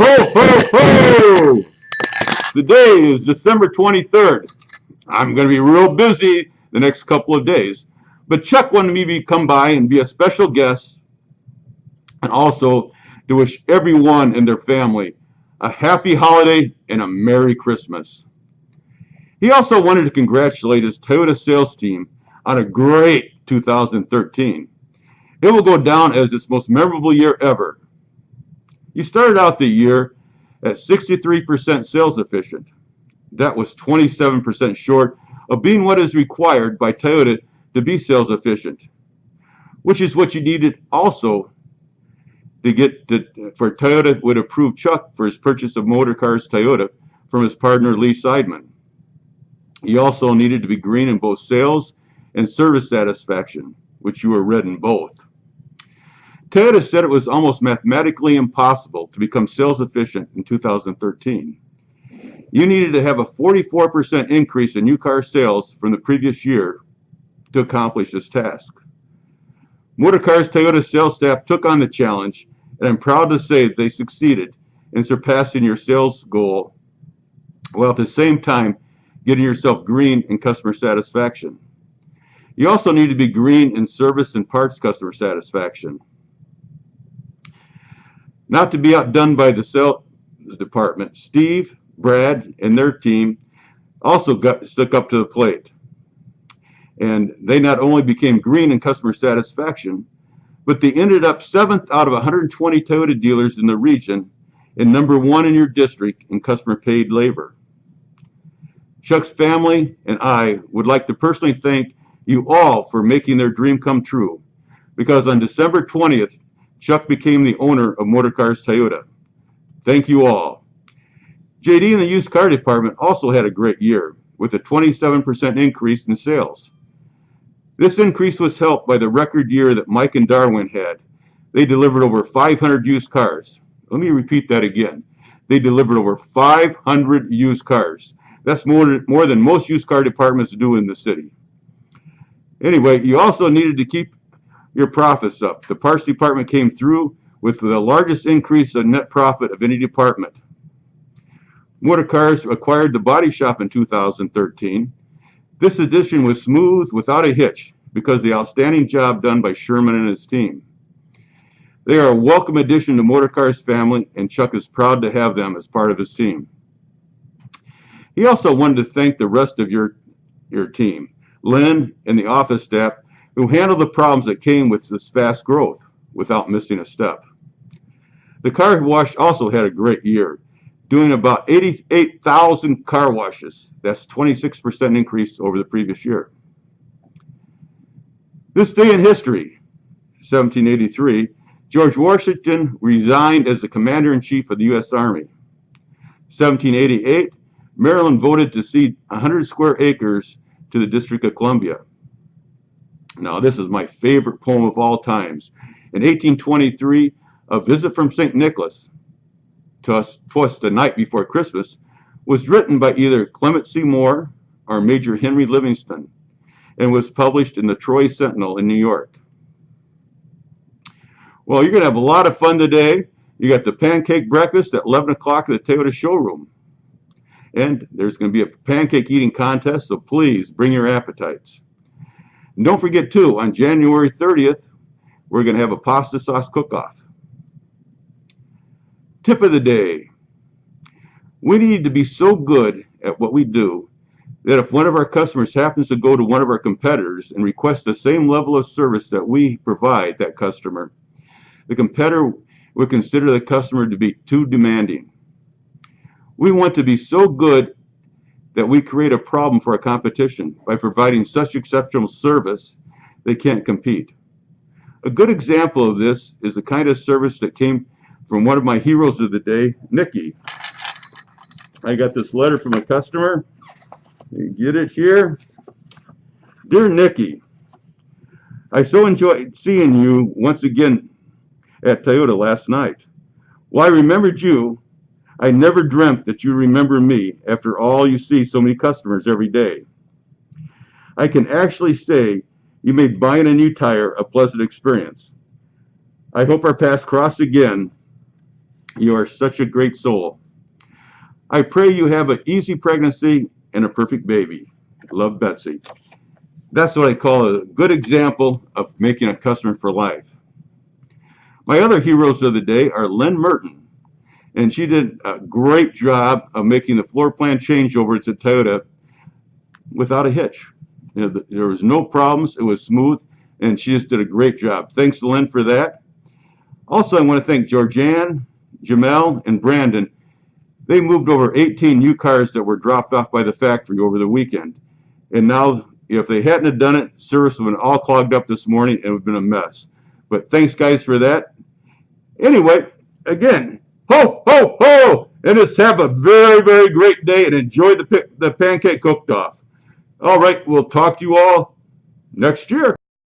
Ho, ho, ho! Today is December 23rd. I'm going to be real busy the next couple of days. But Chuck wanted me to come by and be a special guest and also to wish everyone and their family a happy holiday and a Merry Christmas. He also wanted to congratulate his Toyota sales team on a great 2013. It will go down as its most memorable year ever. You started out the year at 63% sales efficient. That was 27% short of being what is required by Toyota to be sales efficient, which is what you needed also to get for Toyota would approve Chuck for his purchase of Motorcars Toyota from his partner Lee Seidman. He also needed to be green in both sales and service satisfaction, which you were red in both. Toyota said it was almost mathematically impossible to become sales efficient in 2013. You needed to have a 44% increase in new car sales from the previous year to accomplish this task. Motorcars Toyota sales staff took on the challenge, and I'm proud to say that they succeeded in surpassing your sales goal, while at the same time getting yourself green in customer satisfaction. You also need to be green in service and parts customer satisfaction. Not to be outdone by the sales department, Steve, Brad, and their team also stuck up to the plate. And they not only became green in customer satisfaction, but they ended up 7th out of 120 Toyota dealers in the region and #1 in your district in customer paid labor. Chuck's family and I would like to personally thank you all for making their dream come true, because on December 20th, Chuck became the owner of Motorcars Toyota. Thank you all. JD in the used car department also had a great year with a 27% increase in sales. This increase was helped by the record year that Mike and Darwin had. They delivered over 500 used cars. Let me repeat that again. They delivered over 500 used cars. That's more than most used car departments do in the city. Anyway, you also needed to keep your profits up. The parts department came through with the largest increase in net profit of any department. Motorcars acquired the body shop in 2013. This addition was smooth without a hitch because of the outstanding job done by Sherman and his team. They are a welcome addition to Motorcars family, and Chuck is proud to have them as part of his team. He also wanted to thank the rest of your team, Lynn and the office staff, who handled the problems that came with this fast growth without missing a step. The car wash also had a great year, doing about 88,000 car washes. That's 26% increase over the previous year. This day in history, 1783, George Washington resigned as the Commander-in-Chief of the U.S. Army. 1788, Maryland voted to cede 100 square acres to the District of Columbia. Now, this is my favorite poem of all times. In 1823, A Visit from St. Nicholas, "'Twas the Night Before Christmas," was written by either Clement C. Moore or Major Henry Livingston and was published in the Troy Sentinel in New York. Well, you're going to have a lot of fun today. You got the pancake breakfast at 11 o'clock at the Toyota showroom. And there's going to be a pancake eating contest, so please bring your appetites. And don't forget, too, on January 30th, we're going to have a pasta sauce cook-off. Tip of the day. We need to be so good at what we do that if one of our customers happens to go to one of our competitors and request the same level of service that we provide that customer, the competitor would consider the customer to be too demanding. We want to be so good that we create a problem for our competition by providing such exceptional service they can't compete. A good example of this is the kind of service that came from one of my heroes of the day, Nikki. I got this letter from a customer. You get it here. Dear Nikki, I so enjoyed seeing you once again at Toyota last night. Well, I remembered you. I never dreamt that you remember me after all you see so many customers every day. I can actually say you made buying a new tire a pleasant experience. I hope our paths cross again. You are such a great soul. I pray you have an easy pregnancy and a perfect baby. Love, Betsy. That's what I call a good example of making a customer for life. My other heroes of the day are Lynn Merton, and she did a great job of making the floor plan changeover to Toyota without a hitch. There was no problems. It was smooth, and she just did a great job. Thanks, Lynn, for that. Also, I want to thank Georgianne, Jamel, and Brandon. They moved over 18 new cars that were dropped off by the factory over the weekend. And now, if they hadn't have done it, service would have been all clogged up this morning and it would have been a mess. But thanks, guys, for that. Anyway, again, ho, ho, ho! And just have a very, very great day and enjoy the pancake cook-off. All right, we'll talk to you all next year.